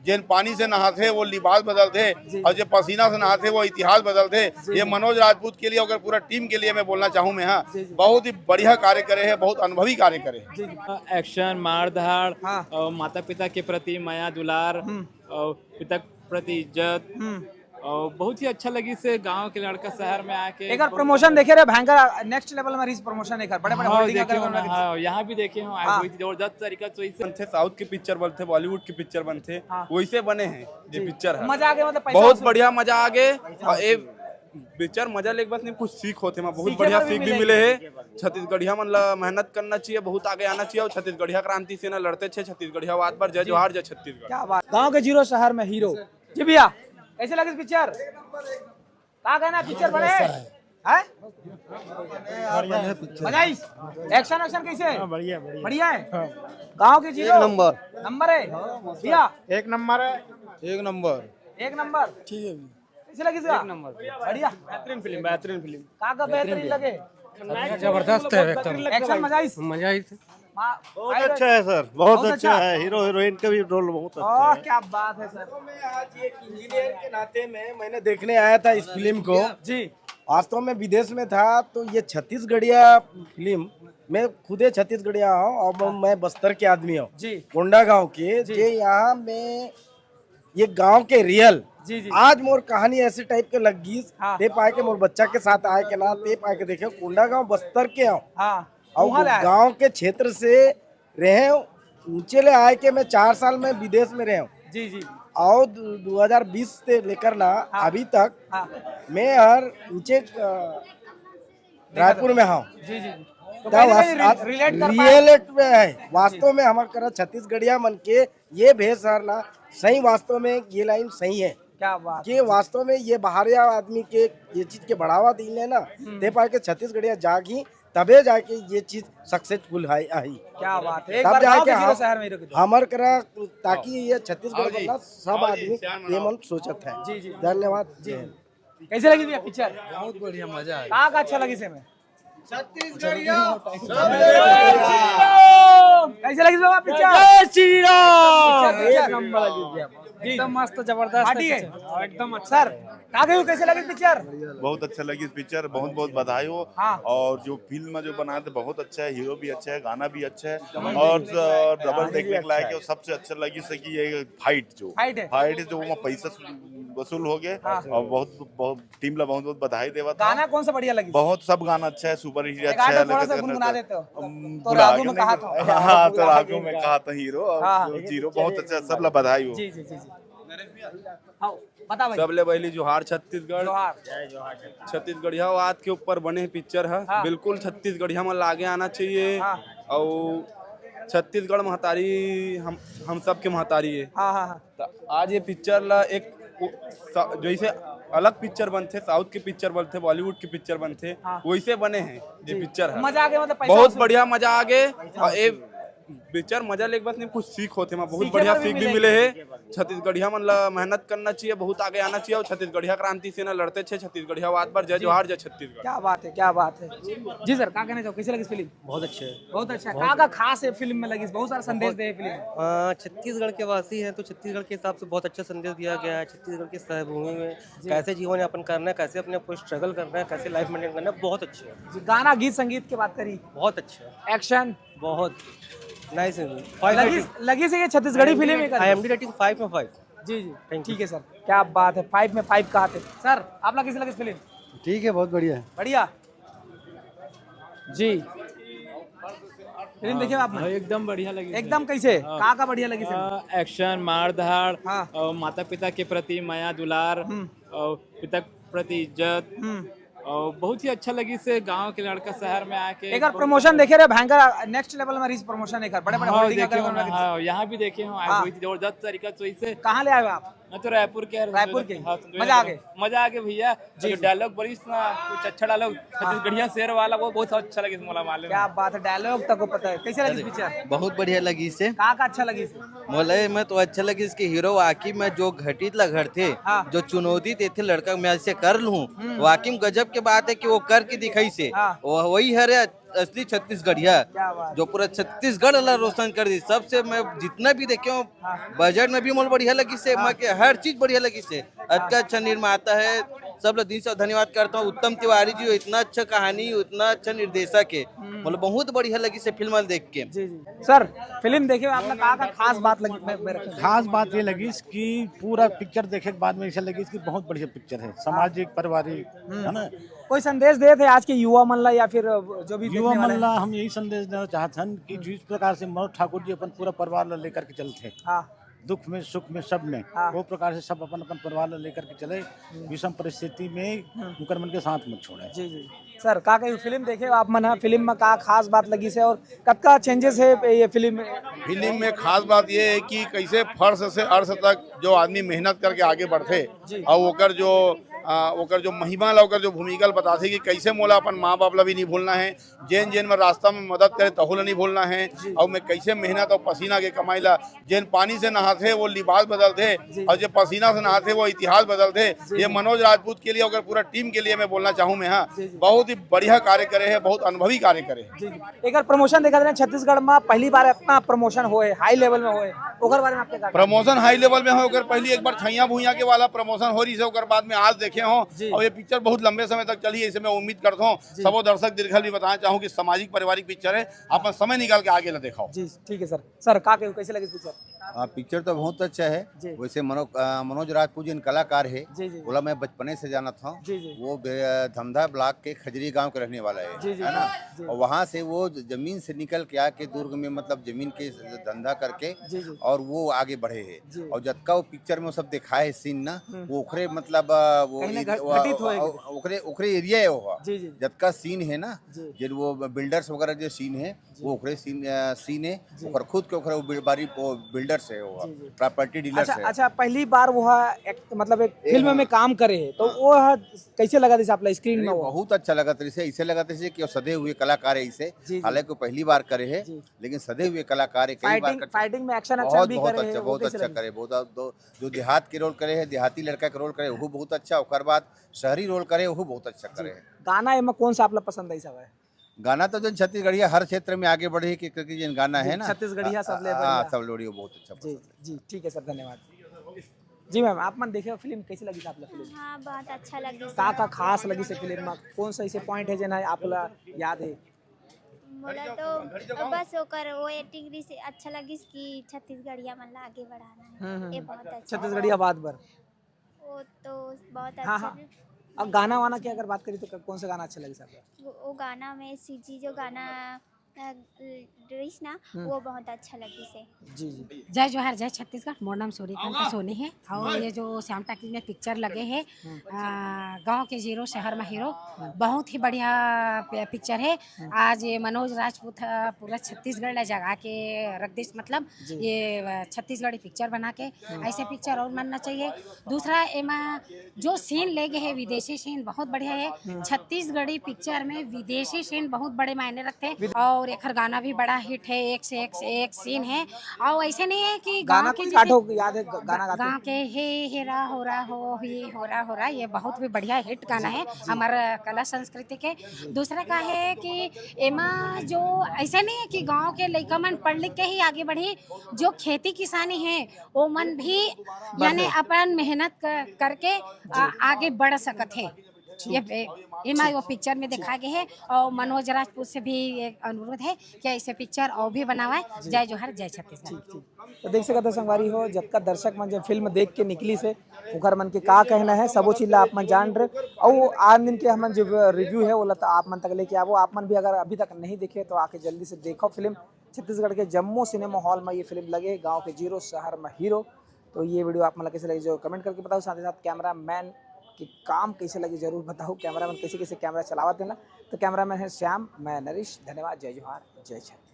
जिन पानी से नहाते वो लिबास बदलते, और जो पसीना से नहाते वो इतिहास बदलते। ये मनोज राजपूत के लिए अगर पूरा टीम के लिए मैं बोलना चाहूँ मैं, हाँ, बहुत ही बढ़िया कार्य करे है, बहुत अनुभवी कार्य करे है। एक्शन, मार धाड़, हाँ। और माता पिता के प्रति माया दुलार, और पिता के प्रति इज्जत, और बहुत ही अच्छा लगी से गांव के लड़का शहर में आके एक बार प्रमोशन देखे रहे भयंकर नेक्स्ट लेवल में रीच प्रमोशन एक बड़े बड़े हाँ, होल्डिंग देखे हो अगर ना, लगे। हाँ, यहाँ भी देखे हो हाँ। वही जबरदस्त तरीका से वही बनते साउथ के पिक्चर बनते, बॉलीवुड के पिक्चर बनते, हाँ। वैसे बने हैं ये पिक्चर है। मजा आ गया, मतलब पैसा बहुत वसूल। बढ़िया मजा आ गए। और ये पिक्चर मजा लेके बस नहीं, कुछ सीख होते में बहुत सीखे बढ़िया पर भी सीख भी मिलेगी। मिले है। छत्तीसगढ़िया मन ला मेहनत करना चाहिए, बहुत आगे आना चाहिए। और छत्तीसगढ़िया क्रांति से ना लड़ते थे, छत्तीसगढ़िया बात पर जय जोहार जय छत्तीसगढ़। क्या बात, गांव के जीरो शहर में हीरो। जी भैया कैसे लगे इस पिक्चर? क्या कहना पिक्चर बने हैं? मजा आई? एक्शन एक्शन कैसे है? बढ़िया बढ़िया है। गांव के जीरो नंबर है भैया, एक नंबर है। एक नंबर ठीक है, कैसे लगी इसका? बढ़िया बेहतरीन फिल्म। का बेहतरीन लगे, जबरदस्त है एकदम। एक्शन मजा आई? मजा आई। बहुत अच्छा है सर, बहुत अच्छा है। हीरो हीरोइन का भी रोल बहुत अच्छा ओह है। क्या बात है सर। मैं आज एक इंजीनियर के नाते में मैंने देखने आया था इस फिल्म को। जी वास्तव में विदेश में था, तो ये छत्तीसगढ़िया फिल्म, मैं खुद ही छत्तीसगढ़िया हूँ और मैं बस्तर के आदमी हूँ, जी कोंडा गांव के। जे यहाँ में ये गांव के रियल जी जी आज मोर कहानी ऐसे टाइप के लगी। हाँ। ते पाए के मोर बच्चा के साथ आए के ना, ते पाए के देखे कोंडा गांव बस्तर के हूँ हाँ और वहाँ ले आए। गांव के क्षेत्र से रहे। ऊंचे ले आए के मैं 4 साल में विदेश में रहा हूँ जी जी और 2020 से लेकर ना अभी तक हाँ मैं हर ऊंचे रायपुर में हूँ। जी जी तो कहीं ना कहीं रिलेट कर पाए। रियलिटी में है वास्तव में हमारे करा छत्तीसगढ़िया मन के ये भेष हर ना सही। वास्तव में ये लाइन सही है क्या बात कि वास्तव में ये बाहरिया आदमी के ये चीज के बढ़ावा दिले ना, दे पाए के छत्तीसगढ़िया जागी तबे जाके ये चीज सक्सेसफुल आई। क्या बात है। एक तब बार गांव जाके के जीरो शहर में हीरो की तरह। हमार करा ताकि ये छत्तीसगढ़ बनना सब आदमी ये मन सोचत है। जी जी धन्यवाद जी। कैसे लगी भैया पिक्चर? बहुत बढ़िया, मजा आया। कहाँ का अच्छा लगी से में? कैसे लगी बाबा पिक्चर? एक नंबर लगी भैया, एकदम मस्त जबरदस्त पार्टी है। एकदम अच्छा। सर कागे कैसे लगी पिक्चर? बहुत अच्छा लगी इस पिक्चर, बहुत बहुत बधाई हो। हाँ। और जो फिल्म जो बनाए थे बहुत अच्छा है, हीरो भी अच्छा है, गाना भी अच्छा है, और डबल देखने के लायक है। और सबसे अच्छा लगी से कि ये फाइट है। फाइट जो वो पैसा वसूल हो गए। और बहुत टीम ला बहुत बहुत बधाई देवा था। गाना कौन सा बढ़िया लगी? बहुत सब गाना अच्छा है, सुपर हिट एक अच्छा आधा है। थोड़ा सा लगत गुनगुना करने देते हो। तो तो रागू में कहा था। हाँ, तो रागू में कहा था हीरो। हाँ। और जीरो बहुत अच्छा, सब ला बधाई हो। जी जी जी जी हाँ बता भाई। सबले पहली जोहार छत्तीसगढ़। जोहार। छत्तीसगढ़िया बात के ऊपर बने पिक्चर है। हाँ। बिल्कुल छत्तीसगढ़िया में आगे आना चाहिए। हाँ। और छत्तीसगढ़ महतारी हम सब के महतारी है। हाँ हाँ हाँ तो आज ये पिक्चर ला एक जैसे अलग पिक्चर बनते, साउथ के पिक्चर बनते, बॉलीवुड के पिक्चर बनते, हाँ। वैसे बने हैं ये पिक्चर है। मजा आ गया, मतलब पैसा बहुत वसूल। बढ़िया मजा आ गए। और ये पिक्चर मजा लेके बस नहीं, कुछ सीख होते में बहुत सीखे बढ़िया पर भी सीख भी मिलेगी। मिले है। छत्तीसगढ़िया मन ला मेहनत करना चाहिए, बहुत आगे आना चाहिए। और छत्तीसगढ़िया क्रांति से ना लड़ते थे, छत्तीसगढ़िया बात पर जय जोहार जय छत्तीसगढ़। क्या बात है, क्या बात है। जी सर क्या कहना चाहो, कैसे लगी फिल्म? बहुत अच्छे है। बहुत अच्छा। क्या का खास है फिल्म में लगी? बहुत सारा संदेश दे फिल्म। छत्तीसगढ़ के वासी हैं तो छत्तीसगढ़ के हिसाब से बहुत अच्छा संदेश दिया गया है। छत्तीसगढ़ की सहभूमि में कैसे जीवन यापन करना है, कैसे अपने को स्ट्रगल करना है, कैसे लाइफ मेंटेन करना है, बहुत अच्छे है। गाना गीत संगीत की बात करी, बहुत अच्छे है। एक्शन बहुत नाइस लगी से ये छत्तीसगढ़ी फिल्म ही कर। IMDb रेटिंग 5 में 5। जी जी ठीक है सर, क्या बात है। 5 में 5 कहा थे सर। आप लोग कैसे लगे फिल्म? ठीक है, बहुत बढ़िया है। बढ़िया जी। फिल्म देखिए आपने? एकदम बढ़िया लगी। एकदम कैसे कहाँ का बढ़िया लगी फिल्म? एक्शन, मार धाड़, हाँ। और माता पिता के प्रति माया दुलार, और पिता के प्रति इज्जत, और बहुत ही अच्छा लगी से गांव के लड़का शहर में आके एक बार प्रमोशन देखे रहे भयंकर नेक्स्ट लेवल में रीच प्रमोशन एक बड़े बड़े हाँ, होल्डिंग देखे हो अगर ना, लगे। हाँ, यहाँ भी देखे हो हाँ। वही जबरदस्त तरीका से वैसे। कहाँ ले आए हो आप? मैं तो रायपुर के रायपुर के? हाँ, मजा आ गए? मजा आ गया भैया। जो डायलॉग बड़ी ना कुछ अच्छा डायलॉग छत्तीसगढ़िया शेर वाला वो बहुत अच्छा लगे मोला मालूम। क्या बात है, डायलॉग तक को पता है। कैसे लगी पिक्चर? बहुत बढ़िया लगी इससे। कहाँ का अच्छा लगी? मोले में तो अच्छा लगी इसके हीरो वाकई में जो घटित लगर थे, हाँ। जो चुनौती देते लड़का मैं ऐसे कर लूं, वाकई में गजब के बात है कि वो करके दिखाई से हाँ। वही है रे असली छत्तीसगढ़िया क्या बात जो पूरा छत्तीसगढ़ वाला रोशन कर दी। सबसे मैं जितना भी देखे हूँ बजट में भी मोल बढ़िया लगी से, मैं के हर चीज बढ़िया लगी से। अच्छा निर्माता है, सब लोग दिल से धन्यवाद करता हूँ। उत्तम तिवारी जी इतना अच्छा कहानी, उतना अच्छा निर्देशक है, मतलब बहुत बढ़िया लगी से फिल्म देख के। जी जी सर, फिल्म देखे आपने कहा का खास बात लगी मेरे को? खास बात ये लगी इसकी, पूरा पिक्चर देखे के बाद में ऐसा लगी इसकी बहुत बढ़िया पिक्चर है, सामाजिक पारिवारिक है ना। कोई संदेश दे थे आज के युवा मन ला या फिर जो भी युवा देखने वाले मन ला हम यही संदेश देना चाहते हैं कि जिस प्रकार से मनोज ठाकुर जी अपन पूरा परिवार ला लेकर के चलते, हाँ दुख में सुख में सब में, हाँ। वो प्रकार से सब अपन अपन परिवार ला लेकर के चले, विषम परिस्थिति में उनकर मन के साथ मत छोड़े। जी जी सर, का कही फिल्म देखे आप मन? फिल्म में का खास बात लगी से और कतका चेंजेस है ये फिल्म में? फिल्म में खास बात ये है कि कैसे फर्श से अर्श तक जो आदमी मेहनत करके आगे बढ़ते और ओकर जो महिमा ला, ओकर जो भूमिका बताते कि कैसे मोला अपन माँ बाप ला भी नहीं भूलना है, जेन जेन में रास्ता में मदद करे तहु ला नहीं भूलना है, और मैं कैसे मेहनत और पसीना के कमाई ला, जेन पानी से नहाते वो लिबास बदलते और जो पसीना से नहाते वो इतिहास बदलते। ये मनोज राजपूत के लिए और पूरा टीम के लिए मैं बोलना चाहूँ मैं, हाँ बहुत ही बढ़िया कार्य करे है, बहुत अनुभवी कार्य करे है। एक प्रमोशन देखा था छत्तीसगढ़ में पहली बार इतना प्रमोशन होए, हाई लेवल में होए, ओकर बारे में आपके का? प्रमोशन हाई लेवल में हो, पहली एक बार छैया भूया के वाला प्रमोशन हो रही है, ओकर बाद में आज देखे हो और ये पिक्चर बहुत लंबे समय तक चली है। इसे मैं उम्मीद करता हूँ सबो दर्शक दीर्घल भी बताना चाहूँ कि सामाजिक पारिवारिक पिक्चर है, आप समय निकाल के आगे ला देखो। जी ठीक है सर। सर का कैसे लगी पिक्चर? पिक्चर तो बहुत अच्छा है। वैसे मनोज राजपूत जी कलाकार है, बोला मैं बचपने से जाना था। वो धमधा ब्लॉक के खजरी गांव के रहने वाला है ना, और वहाँ से वो जमीन से निकल के आके दुर्ग में मतलब जमीन के धंधा करके और वो आगे बढ़े है। और जब का वो पिक्चर में वो सब दिखाए है सीन ना, वो ओखरे मतलब ओखरे एरिया है वो जब का सीन है ना, जो वो बिल्डर्स वगैरह जो सीन है वो ओखरे सीन है, ओखर खुद के ओखरे बारी बिल्डर्स है, वो प्रॉपर्टी डीलर्स है। अच्छा पहली बार वो मतलब एक फिल्म में काम करे है, तो वो कैसे लगा था आपला स्क्रीन में? बहुत अच्छा लगा था, इसे लगा था कि वो सदे हुए कलाकार है। इसे हालांकि पहली बार करे है, लेकिन सदे हुए कलाकार है। कई बार फाइटिंग में एक्शन बहुत अच्छा करे, बहुत जो देहात के रोल करे है, देहाती लड़का के रोल करे वो बहुत अच्छा, और बाद शहरी रोल करे वो बहुत अच्छा करे। गाना एमा कौन सा आपला पसंद है? सब गाना तो जो छत्तीसगढ़िया हर क्षेत्र में आगे बढ़े कि जिन गाना है ना छत्तीसगढ़िया सब लोग बहुत अच्छा जी जी ठीक है सर, धन्यवाद। जी मैम, आप मन देखे फिल्म कैसी लगी था आपला फिल्म? हाँ बहुत अच्छा लगी। का खास लगी से फिल्म में? कौन सा ऐसे पॉइंट है जना आपला याद है? बोला तो बस ओकर वो एक्टिंग से अच्छा लगी कि छत्तीसगढ़िया मन ला आगे बढ़ाना है, ये बहुत अच्छा। छत्तीसगढ़िया बात बर वो तो बहुत हाँ अच्छा। हाँ। अब गाना वाना की अगर बात करी तो कौन सा गाना अच्छा लगे आपको? वो गाना में सीजी जो गाना ना वो बहुत अच्छा लगी से। जी जी जय जोहार, जय छत्तीसगढ़। मोर नाम सूर्यकांत सोनी है और ये जो श्याम टाकी में पिक्चर लगे हैं गांव के जीरो शहर में हीरो, बहुत ही बढ़िया पिक्चर है। आज ये मनोज राजपूत पूरा छत्तीसगढ़ ला जगा के रख दिस, मतलब ये छत्तीसगढ़ी पिक्चर बना के ऐसे पिक्चर और बनना चाहिए। दूसरा एमा जो सीन ले गए है विदेशी सीन बहुत बढ़िया है। छत्तीसगढ़ी पिक्चर में विदेशी सीन बहुत बड़े मायने रखते हैं और एक गाना भी बड़ा हिट है, एक से एक सीन है। और ऐसे नहीं है कि गाँव के याद है गाना गाँव के हे हेरा हो रहा हो, ये हो रहा, ये बहुत भी बढ़िया हिट गाना है हमारा कला संस्कृति के। दूसरा का है कि एमा जो ऐसा नहीं है कि गांव के लड़का मन पढ़ लिख के ही आगे बढ़ी, जो खेती किसानी है वो मन भी यानी अपन मेहनत करके आगे बढ़ सकत है। ये वो पिक्चर में दिखा गया है और मनोज राजपूत से भी एक अनुरोध है कि ऐसे पिक्चर और भी बनावा। जय जोहर, जय छत्तीसगढ़। तो देख सकते संगवारी हो, जब का दर्शक मन जब फिल्म देख के निकली से उकर मन के का कहना है सबो चीज आप मन जान रहे। और आज दिन के हमन जो रिव्यू है वो आप मन तक लेके आवो। आप मन भी अगर अभी तक नहीं देखे तो आके जल्दी से देखो फिल्म। छत्तीसगढ़ के जम्मू सिनेमा हॉल में ये फिल्म लगे, गाँव के जीरो शहर में हीरो। तो ये वीडियो आप मन कैसे लगी जो कमेंट करके बताओ। साथ ही साथ कैमरा मैन कि काम कैसे लगी जरूर बताओ। कैमरामैन कैसे कैसे कैमरा चलावा देना। तो कैमरामैन है श्याम, मैं नरेश। धन्यवाद। जय जोहार, जय छत्तीसगढ़।